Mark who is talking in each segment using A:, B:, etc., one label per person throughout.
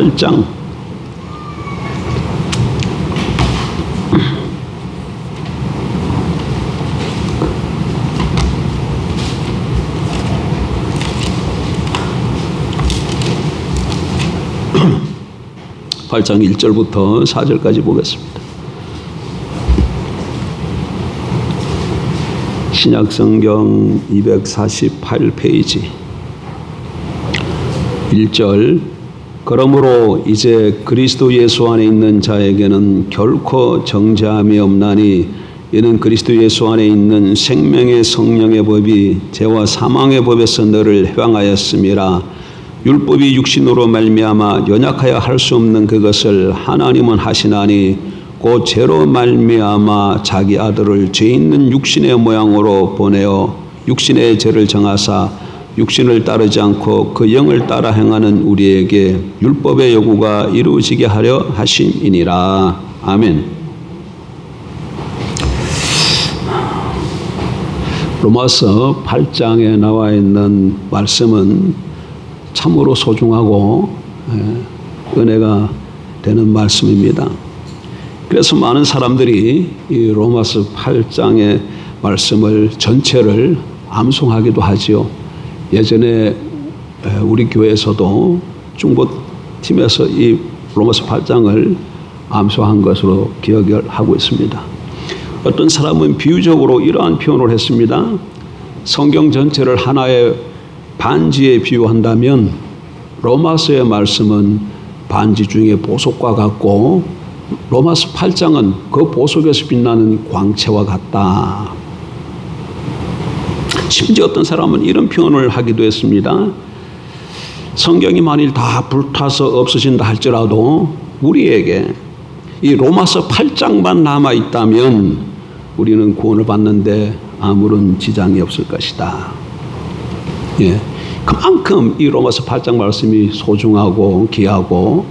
A: 8장 8장 1절부터 4절까지 보겠습니다. 신약성경 248페이지 1절. 그러므로 이제 그리스도 예수 안에 있는 자에게는 결코 정죄함이 없나니 이는 그리스도 예수 안에 있는 생명의 성령의 법이 죄와 사망의 법에서 너를 해방하였음이라. 율법이 육신으로 말미암아 연약하여 할 수 없는 그것을 하나님은 하시나니 곧 죄로 말미암아 자기 아들을 죄 있는 육신의 모양으로 보내어 육신의 죄를 정하사 육신을 따르지 않고 그 영을 따라 행하는 우리에게 율법의 요구가 이루어지게 하려 하심이니라. 아멘. 로마서 8장에 나와 있는 말씀은 참으로 소중하고 은혜가 되는 말씀입니다. 그래서 많은 사람들이 이 로마서 8장의 말씀을 전체를 암송하기도 하지요. 예전에 우리 교회에서도 중보팀에서 이 로마서 8장을 암송한 것으로 기억을 하고 있습니다. 어떤 사람은 비유적으로 이러한 표현을 했습니다. 성경 전체를 하나의 반지에 비유한다면 로마서의 말씀은 반지 중에 보석과 같고 로마서 8장은 그 보석에서 빛나는 광채와 같다. 심지어 어떤 사람은 이런 표현을 하기도 했습니다. 성경이 만일 다 불타서 없어진다 할지라도 우리에게 이 로마서 8장만 남아있다면 우리는 구원을 받는데 아무런 지장이 없을 것이다. 예, 그만큼 이 로마서 8장 말씀이 소중하고 귀하고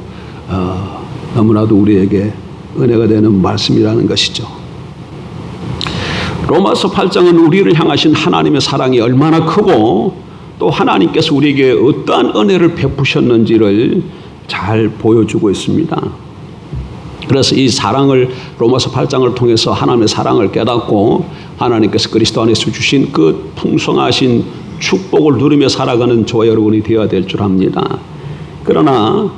A: 너무나도 우리에게 은혜가 되는 말씀이라는 것이죠. 로마서 8장은 우리를 향하신 하나님의 사랑이 얼마나 크고 또 하나님께서 우리에게 어떠한 은혜를 베푸셨는지를 잘 보여주고 있습니다. 그래서 이 사랑을 로마서 8장을 통해서 하나님의 사랑을 깨닫고 하나님께서 그리스도 안에서 주신 그 풍성하신 축복을 누리며 살아가는 저와 여러분이 되어야 될 줄 압니다. 그러나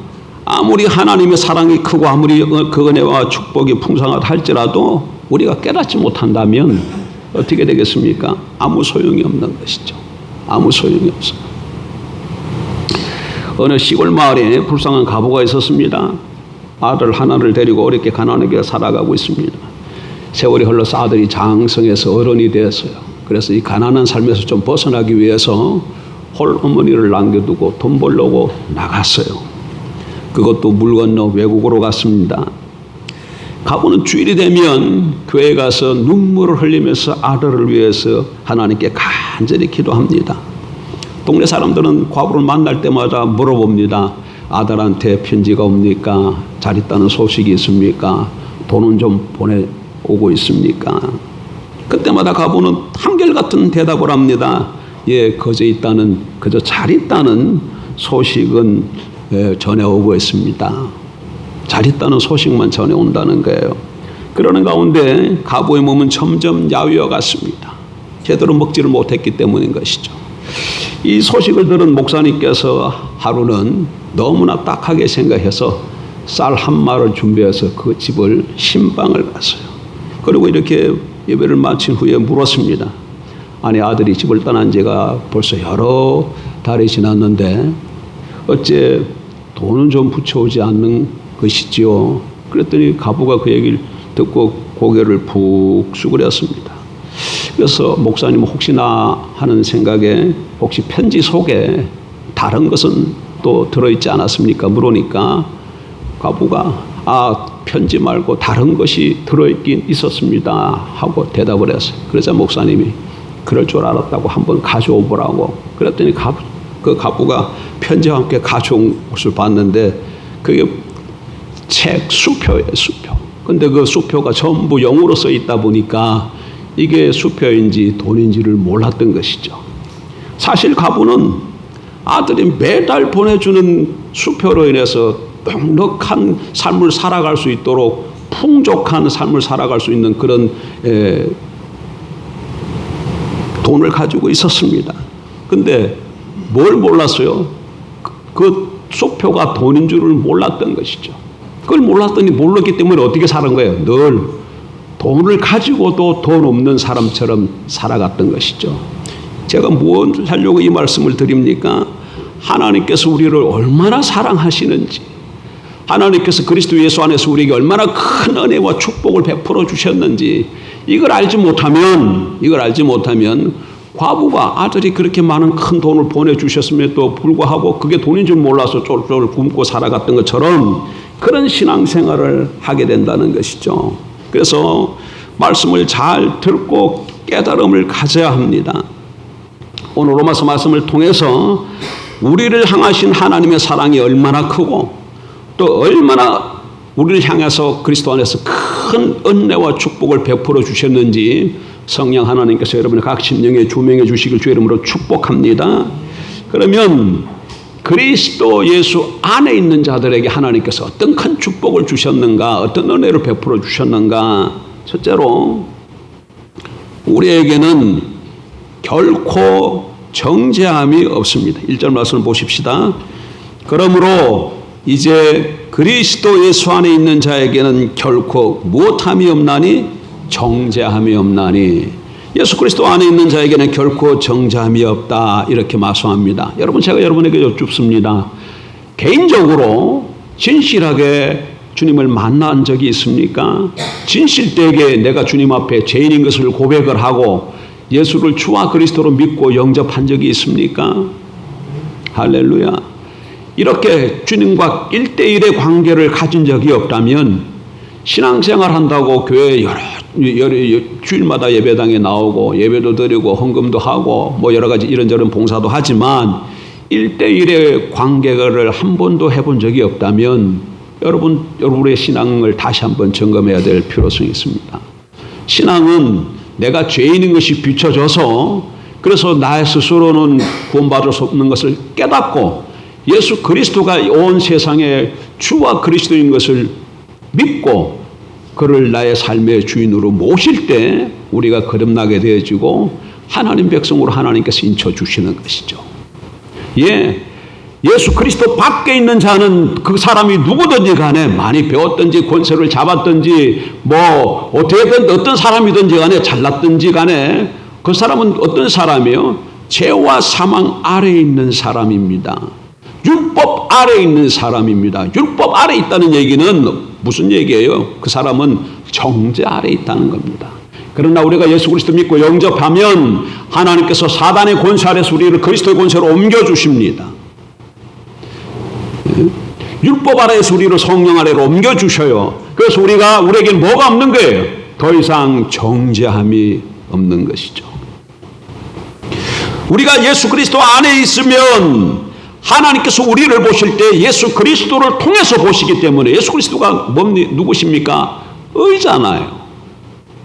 A: 아무리 하나님의 사랑이 크고 아무리 그 은혜와 축복이 풍성하다 할지라도 우리가 깨닫지 못한다면 어떻게 되겠습니까? 아무 소용이 없는 것이죠. 아무 소용이 없어요. 어느 시골 마을에 불쌍한 가부가 있었습니다. 아들 하나를 데리고 어렵게 가난하게 살아가고 있습니다. 세월이 흘러서 아들이 장성해서 어른이 되었어요. 그래서 이 가난한 삶에서 좀 벗어나기 위해서 홀 어머니를 남겨두고 돈 벌려고 나갔어요. 그것도 물 건너 외국으로 갔습니다. 가부는 주일이 되면 교회에 가서 눈물을 흘리면서 아들을 위해서 하나님께 간절히 기도합니다. 동네 사람들은 과부를 만날 때마다 물어봅니다. 아들한테 편지가 옵니까? 잘 있다는 소식이 있습니까? 돈은 좀 보내오고 있습니까? 그때마다 가부는 한결같은 대답을 합니다. 예, 그저 잘 있다는 소식은 전해오고 있습니다. 잘 있다는 소식만 전해온다는 거예요. 그러는 가운데 가부의 몸은 점점 야위어 갔습니다. 제대로 먹지를 못했기 때문인 것이죠. 이 소식을 들은 목사님께서 하루는 너무나 딱하게 생각해서 쌀 한 마를 준비해서 그 집을 신방을 갔어요. 그리고 이렇게 예배를 마친 후에 물었습니다. 아니, 아들이 집을 떠난 지가 벌써 여러 달이 지났는데 어째 돈은 좀 붙여오지 않는 것이지요? 그랬더니 가부가 그 얘기를 듣고 고개를 푹 수그렸습니다. 그래서 목사님은 혹시나 하는 생각에 혹시 편지 속에 다른 것은 또 들어있지 않았습니까? 물으니까 가부가 편지 말고 다른 것이 들어있긴 있었습니다 하고 대답을 했어요. 그래서 목사님이 그럴 줄 알았다고 한번 가져오 보라고 그랬더니 그 가부가 편지와 함께 가져온 것을 봤는데 그게 책 수표예요. 수표. 근데 그 수표가 전부 영어로 써 있다 보니까 이게 수표인지 돈인지를 몰랐던 것이죠. 사실 가부는 아들이 매달 보내주는 수표로 인해서 넉넉한 삶을 살아갈 수 있도록 풍족한 삶을 살아갈 수 있는 그런 돈을 가지고 있었습니다. 근데 뭘 몰랐어요? 그 수표가 돈인 줄을 몰랐던 것이죠. 그걸 몰랐더니 몰랐기 때문에 어떻게 사는 거예요? 늘 돈을 가지고도 돈 없는 사람처럼 살아갔던 것이죠. 제가 무엇 하려고 이 말씀을 드립니까? 하나님께서 우리를 얼마나 사랑하시는지, 하나님께서 그리스도 예수 안에서 우리에게 얼마나 큰 은혜와 축복을 베풀어 주셨는지 이걸 알지 못하면 과부가 아들이 그렇게 많은 큰 돈을 보내주셨음에도 불구하고 그게 돈인 줄 몰라서 쫄쫄 굶고 살아갔던 것처럼 그런 신앙생활을 하게 된다는 것이죠. 그래서 말씀을 잘 듣고 깨달음을 가져야 합니다. 오늘 로마서 말씀을 통해서 우리를 향하신 하나님의 사랑이 얼마나 크고 또 얼마나 우리를 향해서 그리스도 안에서 큰 은혜와 축복을 베풀어 주셨는지 성령 하나님께서 여러분의 각 심령에 조명해 주시길 주의 이름으로 축복합니다. 그러면 그리스도 예수 안에 있는 자들에게 하나님께서 어떤 큰 축복을 주셨는가, 어떤 은혜를 베풀어 주셨는가. 첫째로 우리에게는 결코 정죄함이 없습니다. 1절 말씀을 보십시다. 그러므로 이제 그리스도 예수 안에 있는 자에게는 결코 무엇함이 없나니 정죄함이 없나니. 예수 그리스도 안에 있는 자에게는 결코 정죄함이 없다, 이렇게 말씀합니다. 여러분, 제가 여러분에게 여쭙습니다. 개인적으로 진실하게 주님을 만난 적이 있습니까? 진실되게 내가 주님 앞에 죄인인 것을 고백을 하고 예수를 주와 그리스도로 믿고 영접한 적이 있습니까? 할렐루야. 이렇게 주님과 1대1의 관계를 가진 적이 없다면 신앙생활 한다고 교회 여러 주일마다 예배당에 나오고 예배도 드리고 헌금도 하고 뭐 여러 가지 이런저런 봉사도 하지만 1대1의 관계를 한 번도 해본 적이 없다면 여러분의 신앙을 다시 한번 점검해야 될 필요성이 있습니다. 신앙은 내가 죄인인 것이 비춰져서 그래서 나 스스로는 구원받을 수 없는 것을 깨닫고 예수 그리스도가 온 세상의 주와 그리스도인 것을 믿고 그를 나의 삶의 주인으로 모실 때 우리가 거듭나게 되어지고 하나님 백성으로 하나님께서 인쳐주시는 것이죠. 예수 그리스도 밖에 있는 자는 그 사람이 누구든지 간에 많이 배웠든지 권세를 잡았든지 뭐 어떻게든 어떤 사람이든지 간에 잘났든지 간에 그 사람은 어떤 사람이에요? 죄와 사망 아래에 있는 사람입니다. 율법 아래에 있는 사람입니다. 율법 아래에 있다는 얘기는 무슨 얘기예요? 그 사람은 정죄 아래에 있다는 겁니다. 그러나 우리가 예수 그리스도 믿고 영접하면 하나님께서 사단의 권세 아래서 우리를 그리스도의 권세로 옮겨주십니다. 율법 아래에서 우리를 성령 아래로 옮겨주셔요. 그래서 우리에게 뭐가 없는 거예요? 더 이상 정죄함이 없는 것이죠. 우리가 예수 그리스도 안에 있으면 하나님께서 우리를 보실 때 예수 그리스도를 통해서 보시기 때문에 예수 그리스도가 누구십니까? 의잖아요.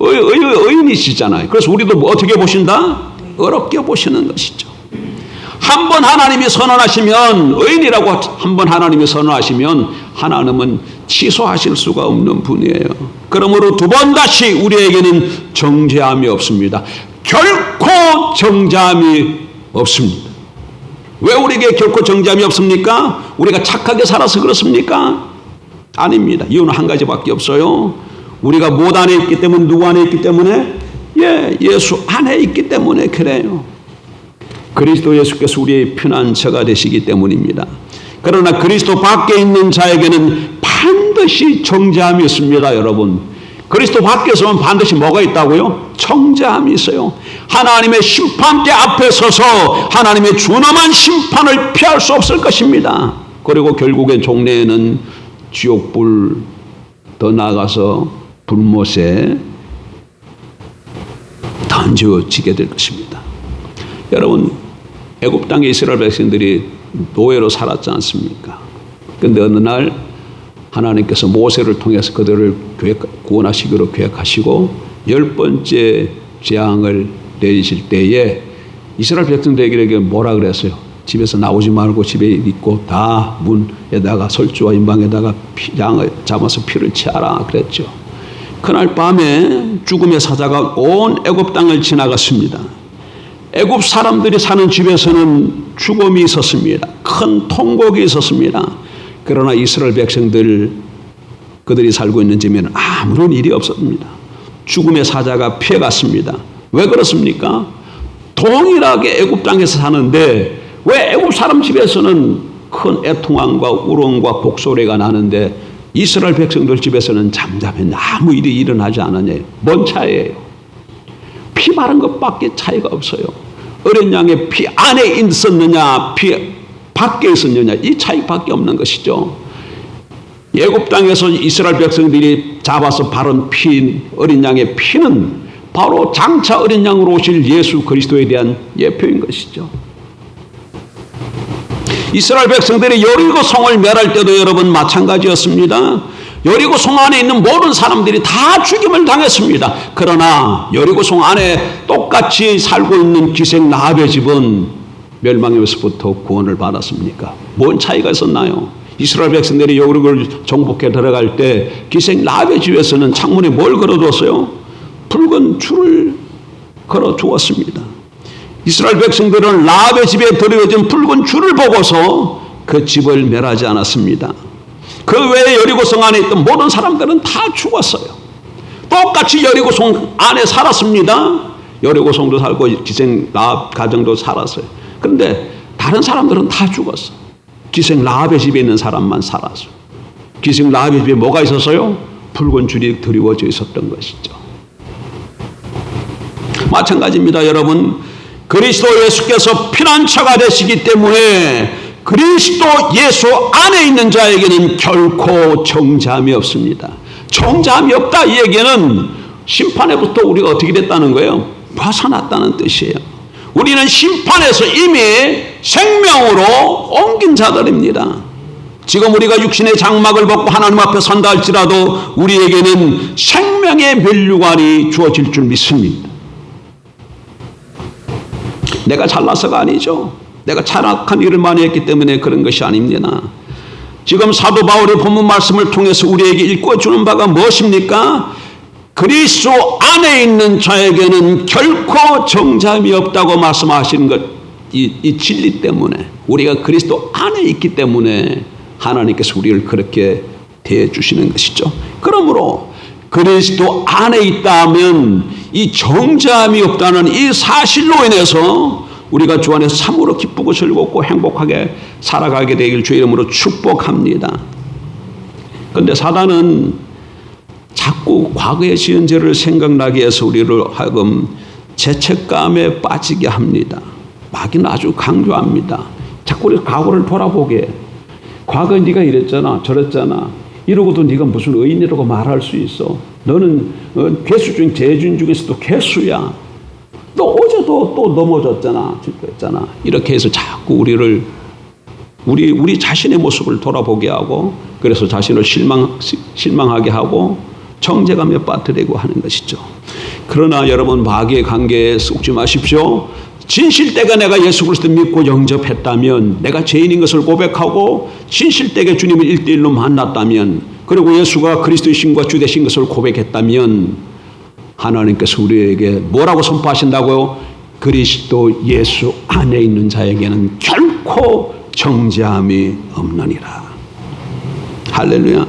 A: 의인이시잖아요. 그래서 우리도 어떻게 보신다? 어렵게 보시는 것이죠. 한 번 하나님이 선언하시면 의인이라고 한 번 하나님이 선언하시면 하나님은 취소하실 수가 없는 분이에요. 그러므로 두 번 다시 우리에게는 정죄함이 없습니다. 결코 정죄함이 없습니다. 왜 우리에게 결코 정죄함이 없습니까? 우리가 착하게 살아서 그렇습니까? 아닙니다. 이유는 한 가지밖에 없어요. 우리가 무엇 안에 있기 때문에, 누구 안에 있기 때문에? 예수 안에 있기 때문에 그래요. 그리스도 예수께서 우리의 피난처가 되시기 때문입니다. 그러나 그리스도 밖에 있는 자에게는 반드시 정죄함이 있습니다, 여러분. 그리스도 밖에서는 반드시 뭐가 있다고요? 정죄함이 있어요. 하나님의 심판대 앞에 서서 하나님의 준엄한 심판을 피할 수 없을 것입니다. 그리고 결국엔 종래에는 지옥불, 더 나아가서 불못에 던져지게 될 것입니다. 여러분, 애굽 땅의 이스라엘 백성들이 노예로 살았지 않습니까? 그런데 어느 날 하나님께서 모세를 통해서 그들을 구원하시기로 계획하시고 10번째 재앙을 내리실 때에 이스라엘 백성들에게 뭐라 그랬어요? 집에서 나오지 말고 집에 있고 다 문에다가 설주와 임방에다가 양을 잡아서 피를 치하라 그랬죠. 그날 밤에 죽음의 사자가 온 애굽 땅을 지나갔습니다. 애굽 사람들이 사는 집에서는 죽음이 있었습니다. 큰 통곡이 있었습니다. 그러나 이스라엘 백성들 그들이 살고 있는 집에는 아무런 일이 없었습니다. 죽음의 사자가 피해갔습니다. 왜 그렇습니까? 동일하게 애굽 땅에서 사는데 왜 애굽 사람 집에서는 큰 애통함과 울음과 곡소리가 나는데 이스라엘 백성들 집에서는 잠잠해 아무 일이 일어나지 않았냐. 뭔 차이예요? 피 마른 것밖에 차이가 없어요. 어린 양의 피 안에 있었느냐 피 밖에 있었느냐 이 차이밖에 없는 것이죠. 애굽 땅에서 이스라엘 백성들이 잡아서 바른 피 어린 양의 피는 바로 장차 어린 양으로 오실 예수 그리스도에 대한 예표인 것이죠. 이스라엘 백성들이 여리고 성을 멸할 때도 여러분 마찬가지였습니다. 여리고 성 안에 있는 모든 사람들이 다 죽임을 당했습니다. 그러나 여리고 성 안에 똑같이 살고 있는 기생 라합의 집은 멸망에서부터 구원을 받았습니까? 뭔 차이가 있었나요? 이스라엘 백성들이 여리고를 정복해 들어갈 때 기생 라합의 집에서는 창문에 뭘 걸어두었어요? 붉은 줄을 걸어두었습니다. 이스라엘 백성들은 라합의 집에 들어진 붉은 줄을 보고서 그 집을 멸하지 않았습니다. 그 외에 여리고성 안에 있던 모든 사람들은 다 죽었어요. 똑같이 여리고성 안에 살았습니다. 여리고성도 살고 기생 라합 가정도 살았어요. 그런데 다른 사람들은 다 죽었어. 기생 라합의 집에 있는 사람만 살았어. 기생 라합의 집에 뭐가 있었어요? 붉은 줄이 드리워져 있었던 것이죠. 마찬가지입니다, 여러분. 그리스도 예수께서 피난처가 되시기 때문에 그리스도 예수 안에 있는 자에게는 결코 정죄함이 없습니다. 정죄함이 없다 이 얘기는 심판에부터 우리가 어떻게 됐다는 거예요? 벗어났다는 뜻이에요. 우리는 심판에서 이미 생명으로 옮긴 자들입니다. 지금 우리가 육신의 장막을 벗고 하나님 앞에 선다 할지라도 우리에게는 생명의 면류관이 주어질 줄 믿습니다. 내가 잘나서가 아니죠. 내가 잘악한 일을 많이 했기 때문에 그런 것이 아닙니다. 지금 사도 바울의 본문 말씀을 통해서 우리에게 읽어주는 바가 무엇입니까? 그리스도 안에 있는 자에게는 결코 정죄함이 없다고 말씀하시는 것, 이 진리 때문에 우리가 그리스도 안에 있기 때문에 하나님께서 우리를 그렇게 대해주시는 것이죠. 그러므로 그리스도 안에 있다면 이 정죄함이 없다는 이 사실로 인해서 우리가 주 안에서 참으로 기쁘고 즐겁고 행복하게 살아가게 되길 주의 이름으로 축복합니다. 그런데 사단은 자꾸 과거의 지은 죄를 생각나게 해서 우리를 하여금 죄책감에 빠지게 합니다. 마귀는 아주 강조합니다. 자꾸 우리 과거를 돌아보게. 과거에 네가 이랬잖아 저랬잖아. 이러고도 네가 무슨 의인이라고 말할 수 있어. 너는 괴수 중 죄인 중에서도 괴수야. 너 어제도 또 넘어졌잖아. 실패했잖아. 이렇게 해서 자꾸 우리를 우리 자신의 모습을 돌아보게 하고 그래서 자신을 실망하게 하고 정죄감에 빠뜨리고 하는 것이죠. 그러나 여러분 마귀의 관계에 속지 마십시오. 진실되게 내가 예수 그리스도 믿고 영접했다면 내가 죄인인 것을 고백하고 진실되게 주님을 1:1로 만났다면 그리고 예수가 그리스도의 신과 주 되신 것을 고백했다면 하나님께서 우리에게 뭐라고 선포하신다고요? 그리스도 예수 안에 있는 자에게는 결코 정죄함이 없느니라. 할렐루야.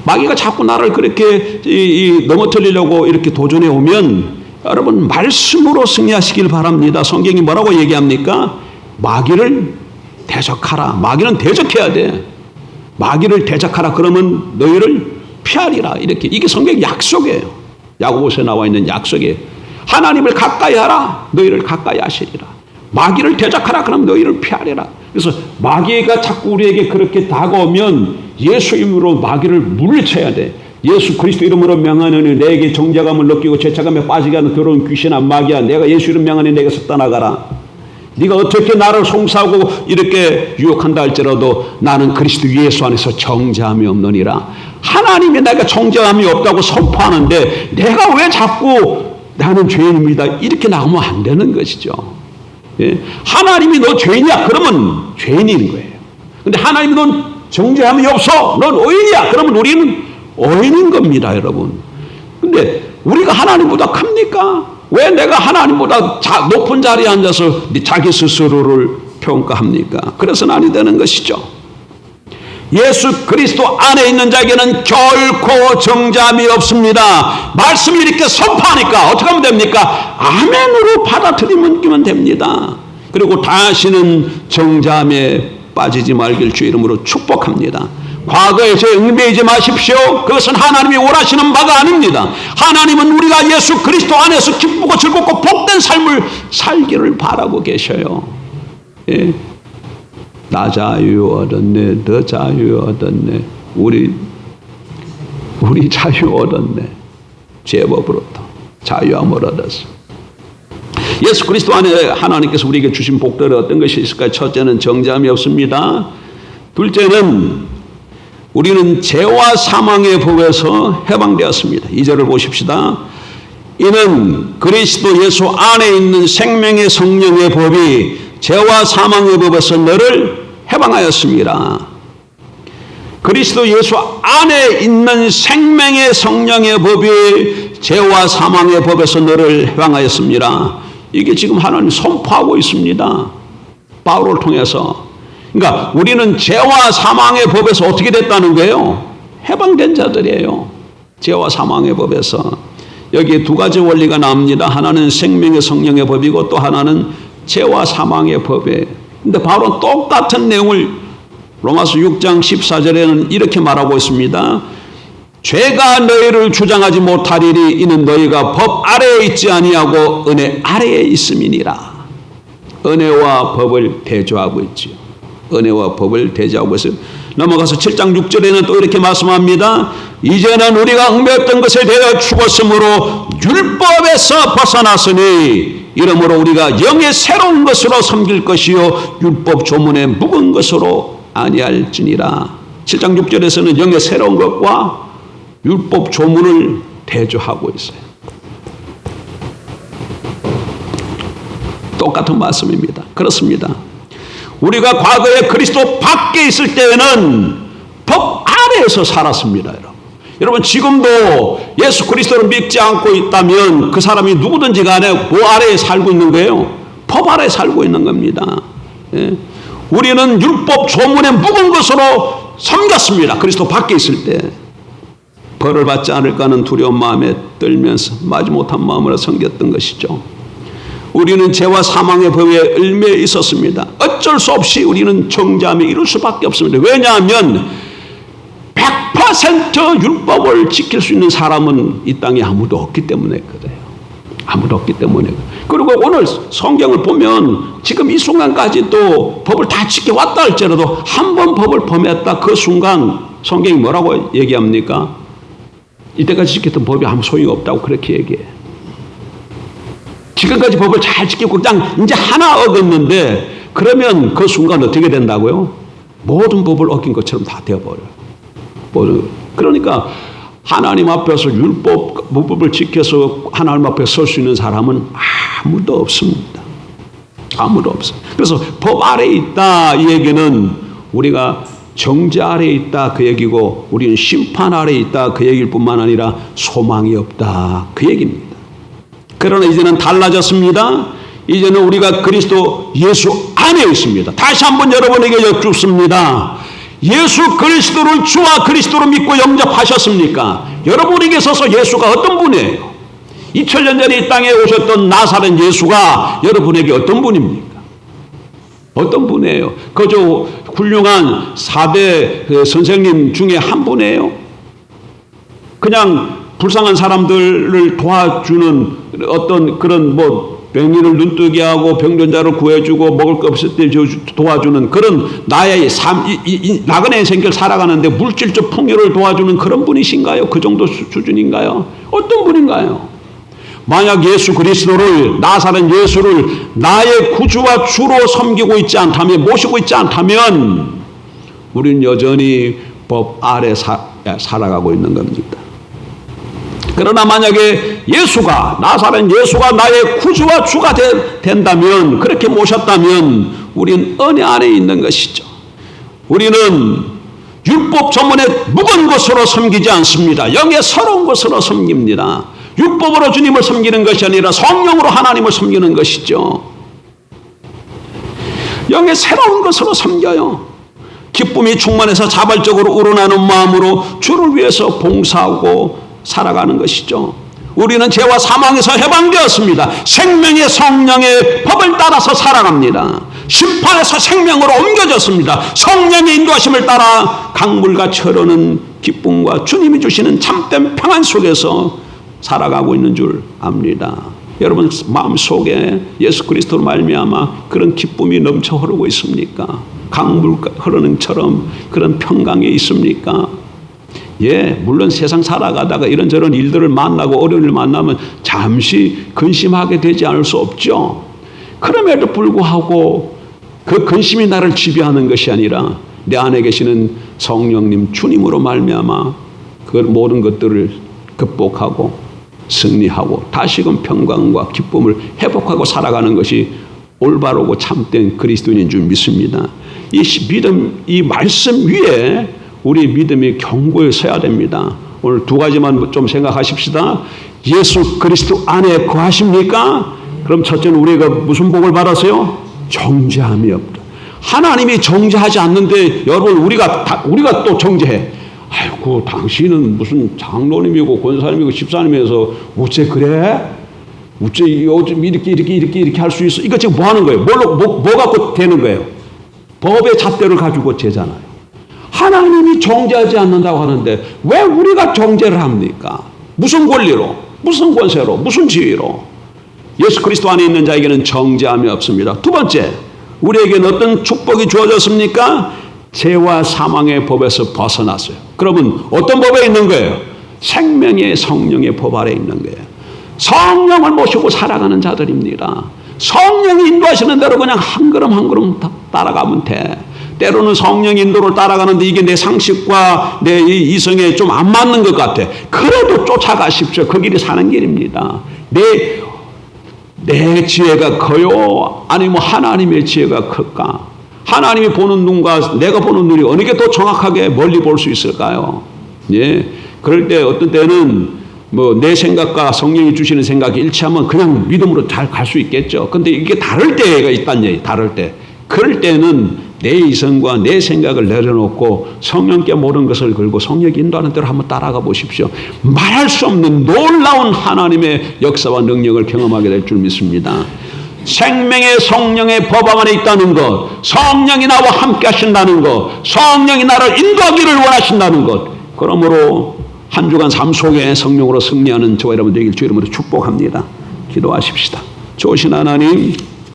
A: 마귀가 자꾸 나를 그렇게 넘어뜨리려고 이렇게 도전해 오면 여러분 말씀으로 승리하시길 바랍니다. 성경이 뭐라고 얘기합니까? 마귀를 대적하라. 마귀는 대적해야 돼. 마귀를 대적하라 그러면 너희를 피하리라. 이렇게 이게 성경 약속이에요. 야고보서에 나와 있는 약속이에요. 하나님을 가까이 하라. 너희를 가까이 하시리라. 마귀를 대적하라 그러면 너희를 피하리라. 그래서 마귀가 자꾸 우리에게 그렇게 다가오면 예수 이름으로 마귀를 물리쳐야 돼. 예수 그리스도 이름으로 명하노니 내게 정죄감을 느끼고 죄책감에 빠지게 하는 더러운 귀신아 마귀야 내가 예수 이름 명하니 내게서 떠나가라. 네가 어떻게 나를 송사하고 이렇게 유혹한다 할지라도 나는 그리스도 예수 안에서 정죄함이 없느니라. 하나님이 내가 정죄함이 없다고 선포하는데 내가 왜 자꾸 나는 죄인입니다 이렇게 나오면 안 되는 것이죠. 예? 하나님이 너 죄인이야 그러면 죄인인 거예요. 근데 하나님이 넌 정죄함이 없어 넌 의인이야 그러면 우리는 의인인 겁니다, 여러분. 근데 우리가 하나님보다 큽니까? 왜 내가 하나님보다 높은 자리에 앉아서 자기 스스로를 평가합니까? 그래서는 아니 되는 것이죠. 예수 그리스도 안에 있는 자에게는 결코 정죄함이 없습니다. 말씀이 이렇게 선포하니까 어떻게 하면 됩니까? 아멘으로 받아들이면 됩니다. 그리고 다시는 정죄함에 빠지지 말길 주 이름으로 축복합니다. 과거에 죄에 얽매이지 마십시오. 그것은 하나님이 원하시는 바가 아닙니다. 하나님은 우리가 예수 그리스도 안에서 기쁘고 즐겁고 복된 삶을 살기를 바라고 계셔요. 예. 나 자유 얻었네, 너 자유 얻었네, 우리 자유 얻었네. 제법으로부터 자유함을 얻었어. 예수 그리스도 안에 하나님께서 우리에게 주신 복들은 어떤 것이 있을까요? 첫째는 정죄함이 없습니다. 둘째는 우리는 죄와 사망의 법에서 해방되었습니다. 2절을 보십시다. 이는 그리스도 예수 안에 있는 생명의 성령의 법이 죄와 사망의 법에서 너를 해방하였습니다. 그리스도 예수 안에 있는 생명의 성령의 법이 죄와 사망의 법에서 너를 해방하였습니다. 이게 지금 하나님 선포하고 있습니다. 바울을 통해서. 그러니까 우리는 죄와 사망의 법에서 어떻게 됐다는 거예요? 해방된 자들이에요. 죄와 사망의 법에서. 여기에 두 가지 원리가 나옵니다. 하나는 생명의 성령의 법이고 또 하나는 죄와 사망의 법에. 근데 바로 똑같은 내용을 로마서 6장 14절에는 이렇게 말하고 있습니다. 죄가 너희를 주장하지 못하리니 이는 너희가 법 아래에 있지 아니하고 은혜 아래에 있음이니라. 은혜와 법을 대조하고 있지요. 은혜와 법을 대조하고 있어요. 넘어가서 7장 6절에는 또 이렇게 말씀합니다. 이제는 우리가 얽매였던 것에 대하여 죽었으므로 율법에서 벗어났으니 이러므로 우리가 영의 새로운 것으로 섬길 것이요 율법 조문의 묵은 것으로 아니할지니라. 7장 6절에서는 영의 새로운 것과 율법 조문을 대조하고 있어요. 똑같은 말씀입니다. 그렇습니다. 우리가 과거에 그리스도 밖에 있을 때에는 법 아래에서 살았습니다. 여러분 지금도 예수 그리스도를 믿지 않고 있다면 그 사람이 누구든지 간에 뭐 아래에 살고 있는 거예요? 법 아래에 살고 있는 겁니다. 예? 우리는 율법 조문에 묵은 것으로 섬겼습니다. 그리스도 밖에 있을 때. 벌을 받지 않을까 하는 두려운 마음에 떨면서 마지못한 마음으로 섬겼던 것이죠. 우리는 죄와 사망의 법에 얽매여 있었습니다. 어쩔 수 없이 우리는 정죄함에 이를 수밖에 없습니다. 왜냐하면 100% 율법을 지킬 수 있는 사람은 이 땅에 아무도 없기 때문에 그래요. 아무도 없기 때문에. 그리고 오늘 성경을 보면 지금 이 순간까지도 법을 다 지켜왔다 할지라도 한 번 법을 범했다 그 순간 성경이 뭐라고 얘기합니까? 이때까지 지켰던 법이 아무 소용이 없다고 그렇게 얘기해. 지금까지 법을 잘 지키고 그냥 이제 하나 어겼는데 그러면 그 순간 어떻게 된다고요? 모든 법을 어긴 것처럼 다 되어버려요. 그러니까 하나님 앞에서 율법을 지켜서 하나님 앞에 설 수 있는 사람은 아무도 없습니다. 아무도 없어요. 그래서 법 아래에 있다 이 얘기는 우리가 정죄 아래에 있다 그 얘기고 우리는 심판 아래에 있다 그 얘기일 뿐만 아니라 소망이 없다 그 얘기입니다. 그러나 이제는 달라졌습니다. 이제는 우리가 그리스도 예수 안에 있습니다. 다시 한번 여러분에게 여쭙습니다. 예수 그리스도를 주와 그리스도로 믿고 영접하셨습니까? 여러분에게 있어서 예수가 어떤 분이에요? 2000년 전에 이 땅에 오셨던 나사렛 예수가 여러분에게 어떤 분입니까? 어떤 분이에요? 그저 훌륭한 4대 선생님 중에 한 분이에요? 그냥 불쌍한 사람들을 도와주는 어떤 그런 병인을 눈뜨게 하고 병전자를 구해주고 먹을 거 없을 때 도와주는 그런 나의 삶, 나그네 인생길 살아가는데 물질적 풍요를 도와주는 그런 분이신가요? 그 정도 수준인가요? 어떤 분인가요? 만약 예수 그리스도를 나사렛 예수를 나의 구주와 주로 섬기고 있지 않다면 모시고 있지 않다면 우리는 여전히 법 아래 살아가고 있는 겁니다. 그러나 만약에 예수가, 나사렛 예수가 나의 구주와 주가 된다면, 그렇게 모셨다면 우리는 은혜 안에 있는 것이죠. 우리는 율법 전문에 묵은 것으로 섬기지 않습니다. 영의 새로운 것으로 섬깁니다. 율법으로 주님을 섬기는 것이 아니라 성령으로 하나님을 섬기는 것이죠. 영의 새로운 것으로 섬겨요. 기쁨이 충만해서 자발적으로 우러나는 마음으로 주를 위해서 봉사하고 살아가는 것이죠. 우리는 죄와 사망에서 해방되었습니다. 생명의 성령의 법을 따라서 살아갑니다. 심판에서 생명으로 옮겨졌습니다. 성령의 인도하심을 따라 강물같이 흐르는 기쁨과 주님이 주시는 참된 평안 속에서 살아가고 있는 줄 압니다. 여러분 마음속에 예수 그리스도로 말미암아 그런 기쁨이 넘쳐 흐르고 있습니까? 강물 흐르는 처럼 그런 평강에 있습니까? 예, 물론 세상 살아가다가 이런저런 일들을 만나고 어려운 일을 만나면 잠시 근심하게 되지 않을 수 없죠. 그럼에도 불구하고 그 근심이 나를 지배하는 것이 아니라 내 안에 계시는 성령님 주님으로 말미암아 그 모든 것들을 극복하고 승리하고 다시금 평강과 기쁨을 회복하고 살아가는 것이 올바르고 참된 그리스도인인 줄 믿습니다. 이 믿음, 이 말씀 위에 우리 믿음이 견고히 서야 됩니다. 오늘 두 가지만 좀 생각하십시다. 예수 그리스도 안에 거하십니까? 그럼 첫째는 우리가 무슨 복을 받았어요? 정죄함이 없다. 하나님이 정죄하지 않는데 여러분 우리가 또 정죄해. 아이고 당신은 무슨 장로님이고 권사님이고 집사님이어서 어째 그래? 어째 이렇게 할 수 있어? 이거 지금 뭐 하는 거예요? 뭐 갖고 되는 거예요? 법의 잣대를 가지고 재잖아요. 하나님이 정죄하지 않는다고 하는데 왜 우리가 정죄를 합니까? 무슨 권리로? 무슨 권세로? 무슨 지위로? 예수 그리스도 안에 있는 자에게는 정죄함이 없습니다. 두 번째, 우리에게는 어떤 축복이 주어졌습니까? 죄와 사망의 법에서 벗어났어요. 그러면 어떤 법에 있는 거예요? 생명의 성령의 법 아래 있는 거예요. 성령을 모시고 살아가는 자들입니다. 성령이 인도하시는 대로 그냥 한 걸음 한 걸음 따라가면 돼. 때로는 성령 인도를 따라가는데 이게 내 상식과 내 이성에 좀 안 맞는 것 같아. 그래도 쫓아가십시오. 그 길이 사는 길입니다. 내 지혜가 커요? 아니면 하나님의 지혜가 클까? 하나님이 보는 눈과 내가 보는 눈이 어느 게 더 정확하게 멀리 볼 수 있을까요? 예. 그럴 때 어떤 때는 내 생각과 성령이 주시는 생각이 일치하면 그냥 믿음으로 잘 갈 수 있겠죠. 근데 이게 다를 때가 있다는 얘기, 다를 때. 그럴 때는 내 이성과 내 생각을 내려놓고 성령께 모든 것을 걸고 성령이 인도하는 대로 한번 따라가 보십시오. 말할 수 없는 놀라운 하나님의 역사와 능력을 경험하게 될 줄 믿습니다. 생명의 성령의 법 안에 있다는 것, 성령이 나와 함께 하신다는 것, 성령이 나를 인도하기를 원하신다는 것, 그러므로 한 주간 삶 속에 성령으로 승리하는 저와 여러분 되길 주 이름으로 축복합니다. 기도하십시다. 좋으신 하나님,